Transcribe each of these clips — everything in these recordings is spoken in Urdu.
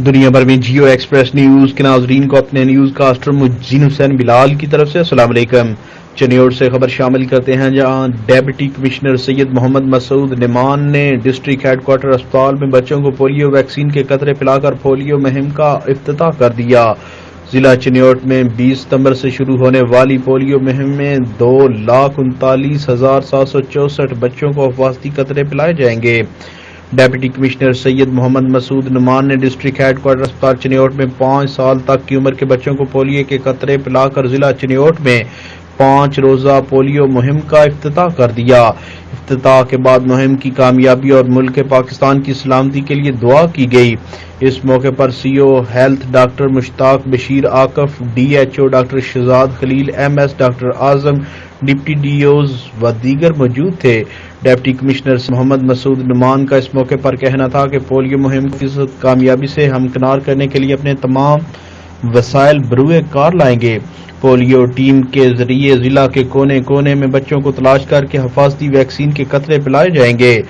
دنیا بھر میں جیو ایکسپریس نیوز کے ناظرین کو اپنے نیوز کاسٹر مجین حسین بلال کی طرف سے السلام علیکم۔ چنیوٹ سے خبر شامل کرتے ہیں، جہاں ڈپٹی کمشنر سید محمد مسعود نعمان نے ڈسٹرکٹ ہیڈ کوارٹر اسپتال میں بچوں کو پولیو ویکسین کے قطرے پلا کر پولیو مہم کا افتتاح کر دیا۔ ضلع چنیوٹ میں 20 ستمبر سے شروع ہونے والی پولیو مہم میں 2,39,764 بچوں کو حفاظتی قطرے پلائے جائیں گے۔ ڈپٹی کمشنر سید محمد مسعود نعمان نے ڈسٹرکٹ ہیڈ کوارٹر اسپتال چنیوٹ میں 5 سال تک کی عمر کے بچوں کو پولیو کے قطرے پلا کر ضلع چنیوٹ میں 5 روزہ پولیو مہم کا افتتاح کر دیا۔ افتتاح کے بعد مہم کی کامیابی اور ملک پاکستان کی سلامتی کے لیے دعا کی گئی۔ اس موقع پر C O health doctor Mushtaq Bashir Aqif, D H O doctor Shahzad Khalil, M S doctor Azam, deputy DOs و دیگر موجود تھے۔ ڈپٹی کمشنر محمد مسعود نعمان کا اس موقع پر کہنا تھا کہ پولیو مہم کی کامیابی سے ہمکنار کرنے کے لیے اپنے تمام وسائل بروئے کار لائیں گے۔ پولیو ٹیم کے ذریعے ضلع کے کونے کونے میں بچوں کو تلاش کر کے حفاظتی ویکسین کے قطرے پلائے جائیں گے۔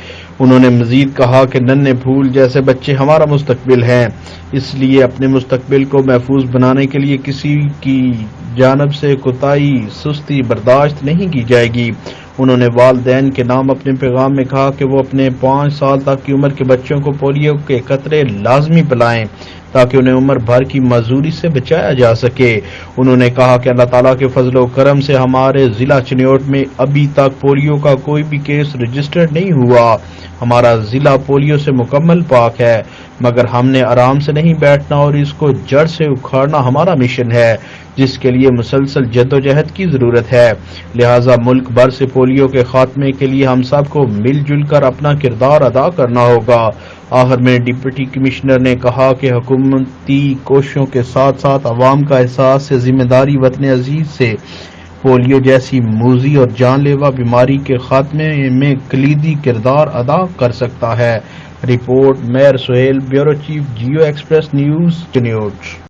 انہوں نے مزید کہا کہ ننھے پھول جیسے بچے ہمارا مستقبل ہیں، اس لیے اپنے مستقبل کو محفوظ بنانے کے لیے کسی کی جانب سے کوتاہی، سستی برداشت نہیں کی جائے گی۔ انہوں نے والدین کے نام اپنے پیغام میں کہا کہ وہ اپنے 5 سال تک کی عمر کے بچوں کو پولیو کے قطرے لازمی پلائیں تاکہ انہیں عمر بھر کی معذوری سے بچایا جا سکے۔ انہوں نے کہا کہ اللہ تعالیٰ کے فضل و کرم سے ہمارے ضلع چنیوٹ میں ابھی تک پولیو کا کوئی بھی کیس رجسٹرڈ نہیں ہوا۔ ہمارا ضلع پولیو سے مکمل پاک ہے، مگر ہم نے آرام سے نہیں بیٹھنا اور اس کو جڑ سے اکھاڑنا ہمارا مشن ہے، جس کے لیے مسلسل جدوجہد کی ضرورت ہے۔ لہٰذا ملک بھر سے پولیو کے خاتمے کے لیے ہم سب کو مل جل کر اپنا کردار ادا کرنا ہوگا۔ آخر میں ڈپٹی کمشنر نے کہا کہ حکومتی کوششوں کے ساتھ ساتھ عوام کا احساس سے ذمہ داری وطن عزیز سے پولیو جیسی موذی اور جان لیوا بیماری کے خاتمے میں کلیدی کردار ادا کر سکتا ہے۔ Report Mir Sohail, bureau chief, Geo express news, Chiniot.